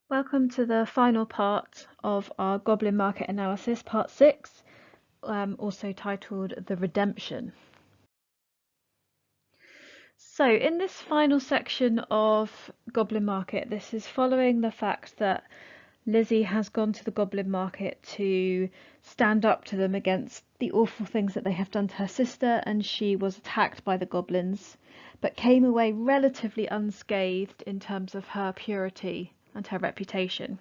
Welcome to the final part of our Goblin Market analysis, part 6, also titled The Redemption. So in this final section of Goblin Market, this is following the fact that Lizzie has gone to the Goblin Market to stand up to them against the awful things that they have done to her sister, and she was attacked by the goblins, but came away relatively unscathed in terms of her purity and her reputation.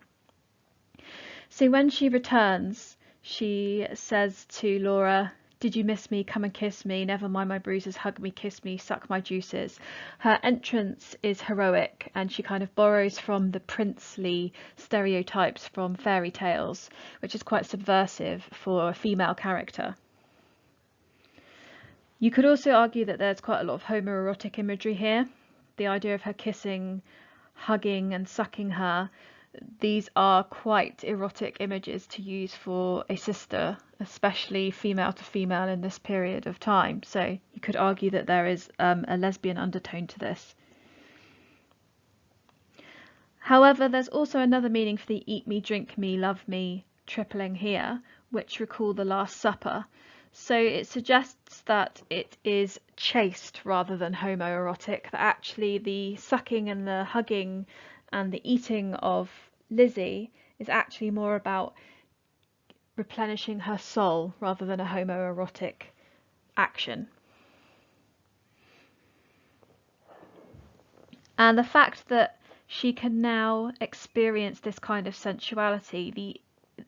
So when she returns, she says to Laura, "Did you miss me? Come and kiss me. Never mind my bruises. Hug me, kiss me, suck my juices." Her entrance is heroic, and she kind of borrows from the princely stereotypes from fairy tales, which is quite subversive for a female character. You could also argue that there's quite a lot of homoerotic imagery here. The idea of her kissing, hugging and sucking her, these are quite erotic images to use for a sister, especially female to female in this period of time. So you could argue that there is a lesbian undertone to this. However, there's also another meaning for the eat me, drink me, love me tripling here, which recall the Last Supper. So it suggests that it is chaste rather than homoerotic, that actually the sucking and the hugging and the eating of Lizzie is actually more about replenishing her soul rather than a homoerotic action. And the fact that she can now experience this kind of sensuality,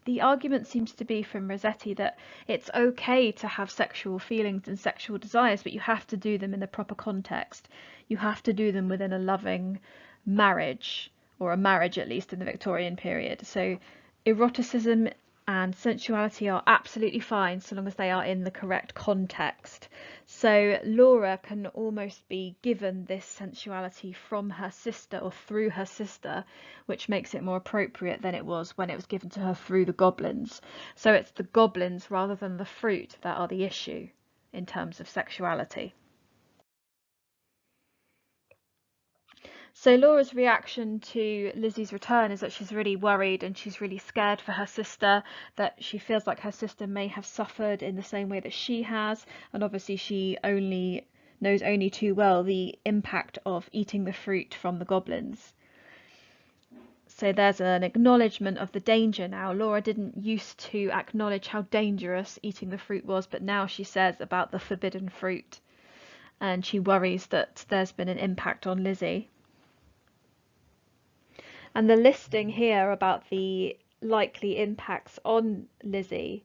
the argument seems to be from Rossetti that it's okay to have sexual feelings and sexual desires, but you have to do them in the proper context. You have to do them within a loving marriage, or a marriage at least in the Victorian period. So eroticism and sensuality are absolutely fine so long as they are in the correct context. So Laura can almost be given this sensuality from her sister or through her sister, which makes it more appropriate than it was when it was given to her through the goblins. So it's the goblins rather than the fruit that are the issue in terms of sexuality. So Laura's reaction to Lizzie's return is that she's really worried and she's really scared for her sister, that she feels like her sister may have suffered in the same way that she has, and obviously she knows only too well the impact of eating the fruit from the goblins. So there's an acknowledgement of the danger now. Laura didn't used to acknowledge how dangerous eating the fruit was, but now she says about the forbidden fruit, and she worries that there's been an impact on Lizzie. And the listing here about the likely impacts on Lizzie,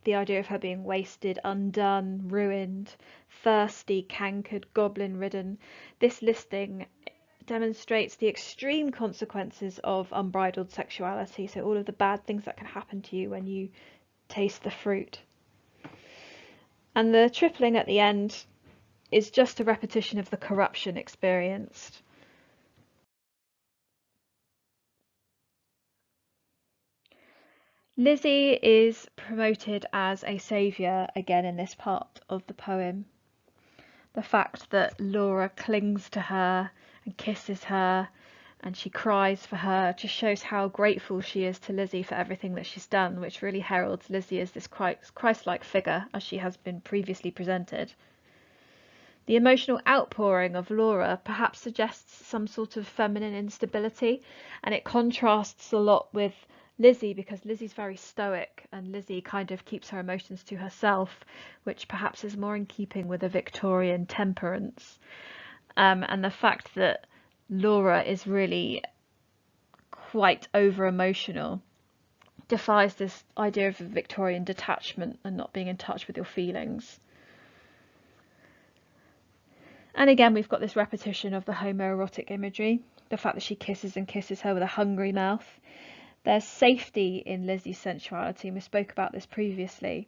the idea of her being wasted, undone, ruined, thirsty, cankered, goblin ridden, this listing demonstrates the extreme consequences of unbridled sexuality. So all of the bad things that can happen to you when you taste the fruit. And the tripling at the end is just a repetition of the corruption experienced. Lizzie is promoted as a saviour again in this part of the poem. The fact that Laura clings to her and kisses her and she cries for her just shows how grateful she is to Lizzie for everything that she's done, which really heralds Lizzie as this Christ-like figure as she has been previously presented. The emotional outpouring of Laura perhaps suggests some sort of feminine instability, and it contrasts a lot with Lizzie because Lizzie's very stoic and Lizzie kind of keeps her emotions to herself, which perhaps is more in keeping with a Victorian temperance. And the fact that Laura is really quite over emotional defies this idea of a Victorian detachment and not being in touch with your feelings. And again, we've got this repetition of the homoerotic imagery, the fact that she kisses and kisses her with a hungry mouth. There's safety in Lizzie's sensuality, and we spoke about this previously.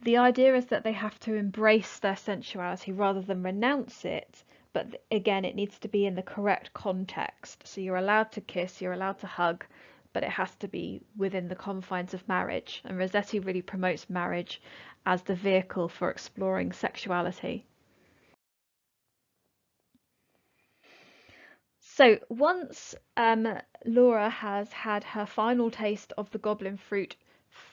The idea is that they have to embrace their sensuality rather than renounce it, but again, it needs to be in the correct context. So you're allowed to kiss, you're allowed to hug, but it has to be within the confines of marriage. And Rossetti really promotes marriage as the vehicle for exploring sexuality. So once Laura has had her final taste of the goblin fruit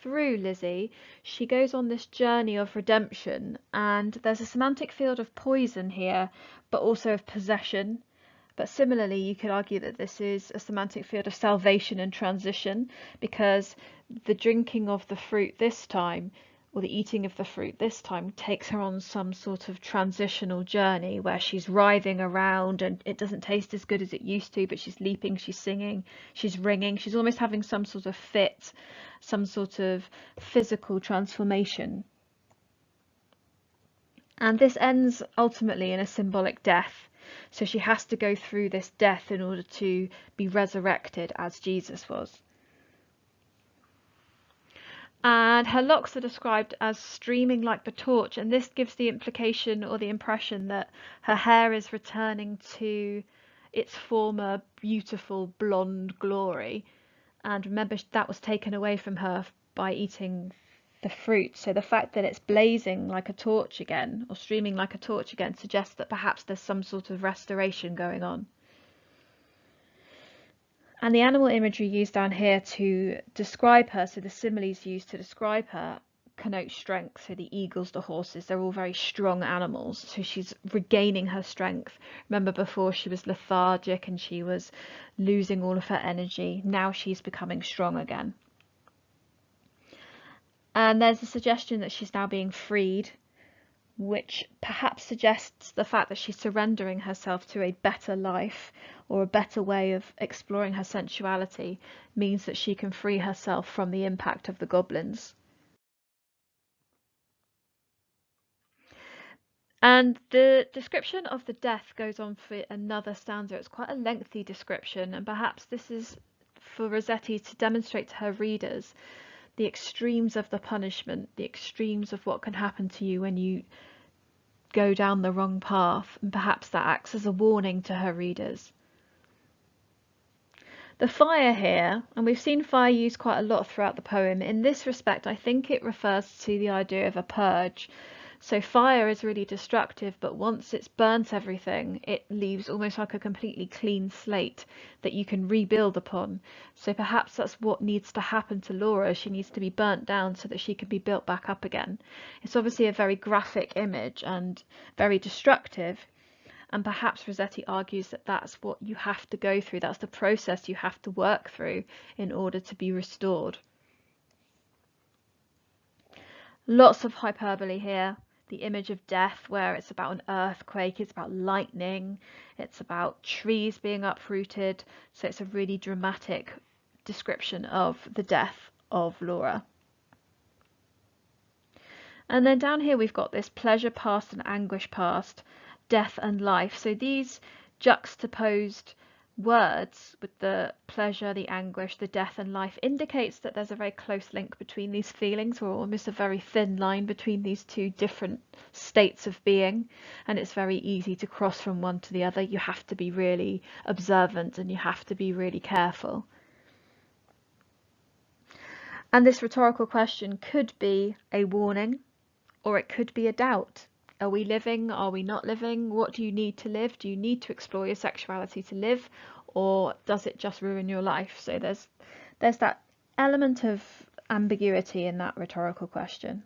through Lizzie, she goes on this journey of redemption, and there's a semantic field of poison here, but also of possession. But similarly, you could argue that this is a semantic field of salvation and transition, because the drinking of the fruit this time, or the eating of the fruit this time, takes her on some sort of transitional journey where she's writhing around and it doesn't taste as good as it used to, but she's leaping, she's singing, she's ringing, she's almost having some sort of fit, some sort of physical transformation. And this ends ultimately in a symbolic death. So she has to go through this death in order to be resurrected as Jesus was. And her locks are described as streaming like the torch, and this gives the implication or the impression that her hair is returning to its former beautiful blonde glory. And remember, that was taken away from her by eating the fruit. So the fact that it's blazing like a torch again, or streaming like a torch again, suggests that perhaps there's some sort of restoration going on. And the animal imagery used down here to describe her, so the similes used to describe her, connote strength. So the eagles, the horses, they're all very strong animals. So she's regaining her strength. Remember, before she was lethargic and she was losing all of her energy. Now she's becoming strong again. And there's a suggestion that she's now being freed, which perhaps suggests the fact that she's surrendering herself to a better life, or a better way of exploring her sensuality, means that she can free herself from the impact of the goblins. And the description of the death goes on for another stanza. It's quite a lengthy description, and perhaps this is for Rossetti to demonstrate to her readers the extremes of the punishment, the extremes of what can happen to you when you go down the wrong path, and perhaps that acts as a warning to her readers. The fire here, and we've seen fire used quite a lot throughout the poem, in this respect I think it refers to the idea of a purge. So fire is really destructive, but once it's burnt everything, it leaves almost like a completely clean slate that you can rebuild upon. So perhaps that's what needs to happen to Laura. She needs to be burnt down so that she can be built back up again. It's obviously a very graphic image and very destructive. And perhaps Rossetti argues that that's what you have to go through. That's the process you have to work through in order to be restored. Lots of hyperbole here. The image of death, where it's about an earthquake, it's about lightning, it's about trees being uprooted. So it's a really dramatic description of the death of Laura. And then down here we've got this pleasure past and anguish past, death and life. So these juxtaposed words with the pleasure, the anguish, the death and life indicates that there's a very close link between these feelings, or almost a very thin line between these two different states of being, and it's very easy to cross from one to the other. You have to be really observant and you have to be really careful. And this rhetorical question could be a warning, or it could be a doubt. Are we living? Are we not living? What do you need to live? Do you need to explore your sexuality to live, or does it just ruin your life? So there's that element of ambiguity in that rhetorical question.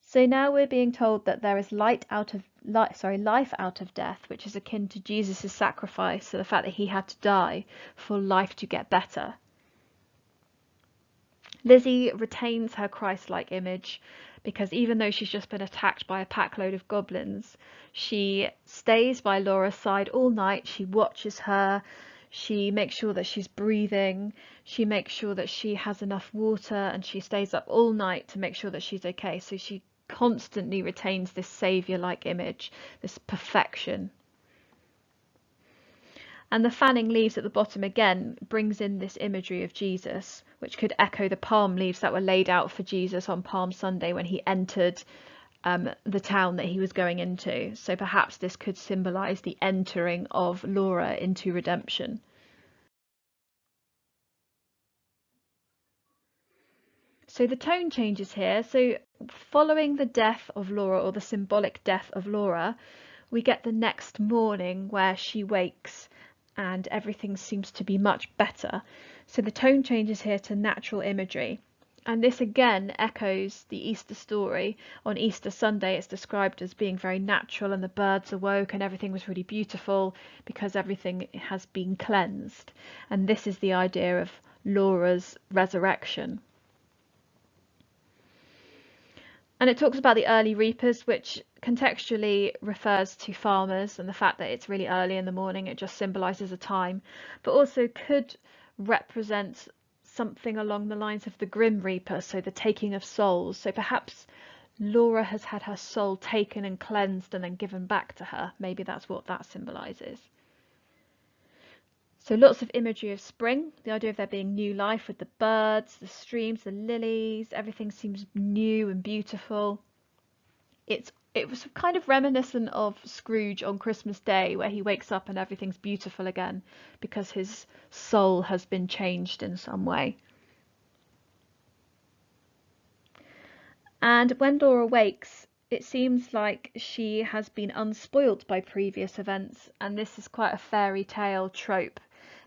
So now we're being told that there is life out of death, which is akin to Jesus' sacrifice, so the fact that he had to die for life to get better. Lizzie retains her Christ-like image because even though she's just been attacked by a packload of goblins, she stays by Laura's side all night. She watches her, she makes sure that she's breathing, she makes sure that she has enough water, and she stays up all night to make sure that she's okay. So she constantly retains this saviour-like image, this perfection. And the fanning leaves at the bottom again brings in this imagery of Jesus, which could echo the palm leaves that were laid out for Jesus on Palm Sunday when he entered the town that he was going into. So perhaps this could symbolise the entering of Laura into redemption. So the tone changes here. So following the death of Laura, or the symbolic death of Laura, we get the next morning where she wakes and everything seems to be much better. So the tone changes here to natural imagery. And this again echoes the Easter story. On Easter Sunday, it's described as being very natural, and the birds awoke and everything was really beautiful because everything has been cleansed. And this is the idea of Laura's resurrection. And it talks about the early reapers, which contextually refers to farmers and the fact that it's really early in the morning. It just symbolises a time, but also could represent something along the lines of the Grim Reaper, so the taking of souls. So perhaps Laura has had her soul taken and cleansed and then given back to her. Maybe that's what that symbolises. So lots of imagery of spring, the idea of there being new life with the birds, the streams, the lilies, everything seems new and beautiful. It was kind of reminiscent of Scrooge on Christmas Day, where he wakes up and everything's beautiful again because his soul has been changed in some way. And when Laura wakes, it seems like she has been unspoilt by previous events, and this is quite a fairy tale trope,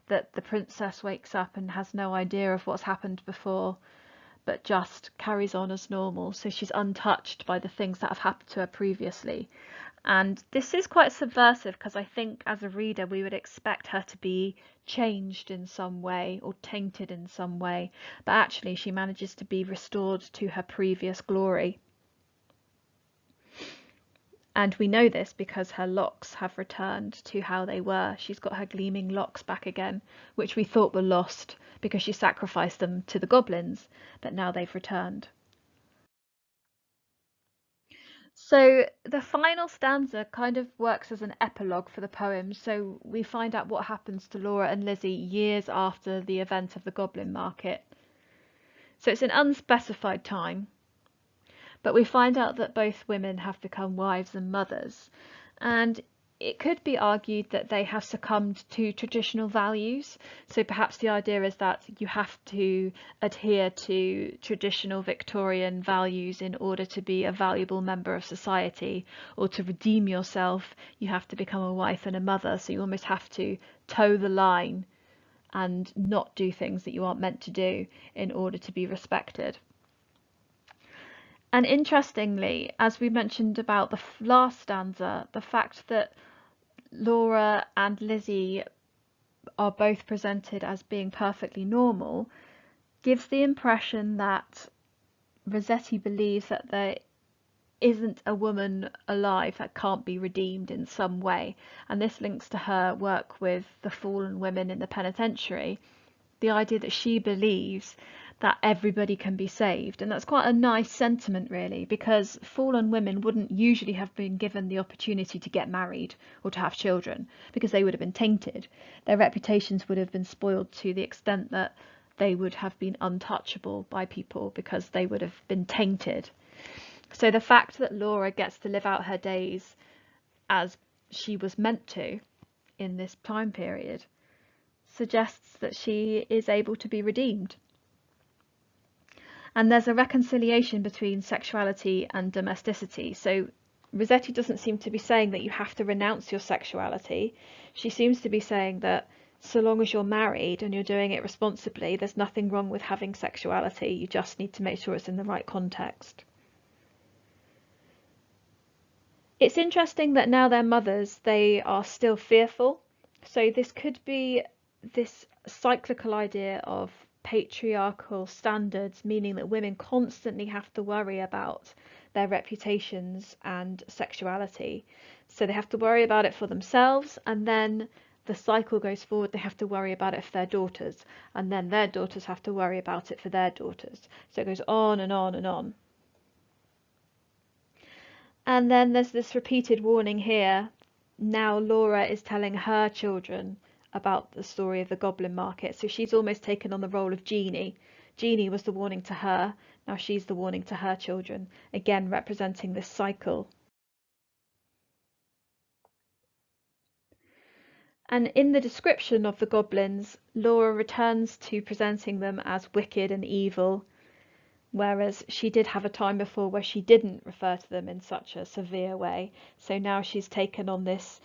that the princess wakes up and has no idea of what's happened before, but just carries on as normal. So she's untouched by the things that have happened to her previously. And this is quite subversive because I think as a reader we would expect her to be changed in some way or tainted in some way, but actually she manages to be restored to her previous glory. And we know this because her locks have returned to how they were. She's got her gleaming locks back again, which we thought were lost because she sacrificed them to the goblins, but now they've returned. So the final stanza kind of works as an epilogue for the poem. So we find out what happens to Laura and Lizzie years after the event of the Goblin Market. So it's an unspecified time, but we find out that both women have become wives and mothers. And it could be argued that they have succumbed to traditional values. So perhaps the idea is that you have to adhere to traditional Victorian values in order to be a valuable member of society, or to redeem yourself, you have to become a wife and a mother. So you almost have to toe the line and not do things that you aren't meant to do in order to be respected. And interestingly, as we mentioned about the last stanza, the fact that Laura and Lizzie are both presented as being perfectly normal gives the impression that Rossetti believes that there isn't a woman alive that can't be redeemed in some way. And this links to her work with the fallen women in the penitentiary, the idea that she believes that everybody can be saved. And that's quite a nice sentiment, really, because fallen women wouldn't usually have been given the opportunity to get married or to have children, because they would have been tainted. Their reputations would have been spoiled to the extent that they would have been untouchable by people because they would have been tainted. So the fact that Laura gets to live out her days as she was meant to in this time period suggests that she is able to be redeemed. And there's a reconciliation between sexuality and domesticity. So Rossetti doesn't seem to be saying that you have to renounce your sexuality. She seems to be saying that so long as you're married and you're doing it responsibly, there's nothing wrong with having sexuality. You just need to make sure it's in the right context. It's interesting that now they're mothers, they are still fearful. So this could be this cyclical idea of patriarchal standards, meaning that women constantly have to worry about their reputations and sexuality. So they have to worry about it for themselves, and then the cycle goes forward, they have to worry about it for their daughters, and then their daughters have to worry about it for their daughters. So it goes on and on and on. And then there's this repeated warning here. Now Laura is telling her children about the story of the Goblin Market. So she's almost taken on the role of Jeannie. Jeannie was the warning to her. Now she's the warning to her children. Again, representing this cycle. And in the description of the goblins, Laura returns to presenting them as wicked and evil. whereas she did have a time before where she didn't refer to them in such a severe way. So now she's taken on this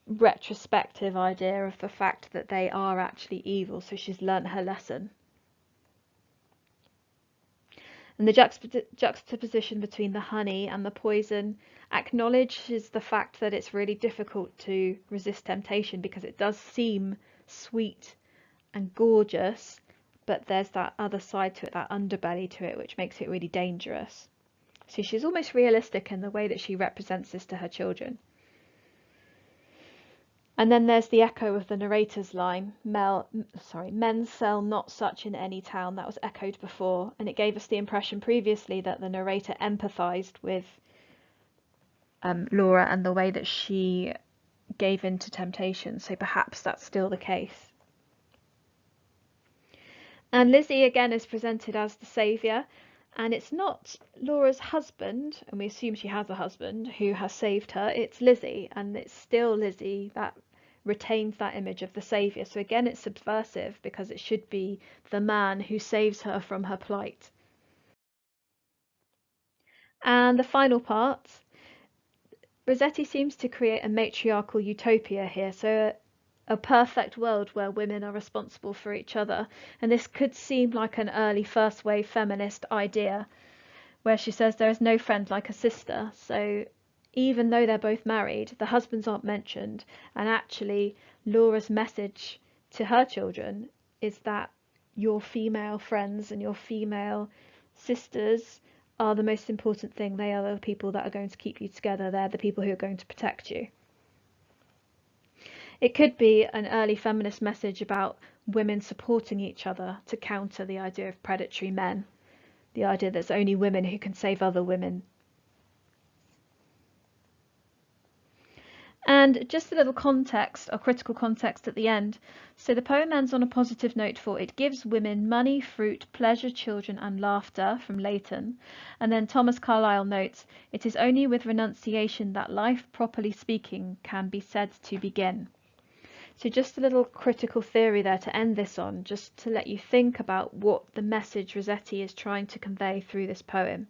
retrospective idea of the fact that they are actually evil, so she's learnt her lesson. And the juxtaposition between the honey and the poison acknowledges the fact that it's really difficult to resist temptation, because it does seem sweet and gorgeous, but there's that other side to it, that underbelly to it, which makes it really dangerous. So she's almost realistic in the way that she represents this to her children. And then there's the echo of the narrator's line, men sell not such in any town. That was echoed before, and it gave us the impression previously that the narrator empathized with Laura and the way that she gave in to temptation, so perhaps that's still the case. And Lizzie again is presented as the saviour, and it's not Laura's husband, and we assume she has a husband, who has saved her. It's Lizzie, and it's still Lizzie that retains that image of the saviour. So again, it's subversive, because it should be the man who saves her from her plight. And the final part, Rossetti seems to create a matriarchal utopia here, so a perfect world where women are responsible for each other. And this could seem like an early first wave feminist idea, where she says there is no friend like a sister. So even though they're both married, the husbands aren't mentioned, and actually Laura's message to her children is that your female friends and your female sisters are the most important thing. They are the people that are going to keep you together. They're the people who are going to protect you. It could be an early feminist message about women supporting each other to counter the idea of predatory men, the idea that it's only women who can save other women. And just a little context, or critical context at the end. So the poem ends on a positive note for it gives women money, fruit, pleasure, children, and laughter, from Leighton. And then Thomas Carlyle notes, it is only with renunciation that life, properly speaking, can be said to begin. So just a little critical theory there to end this on, just to let you think about what the message Rossetti is trying to convey through this poem.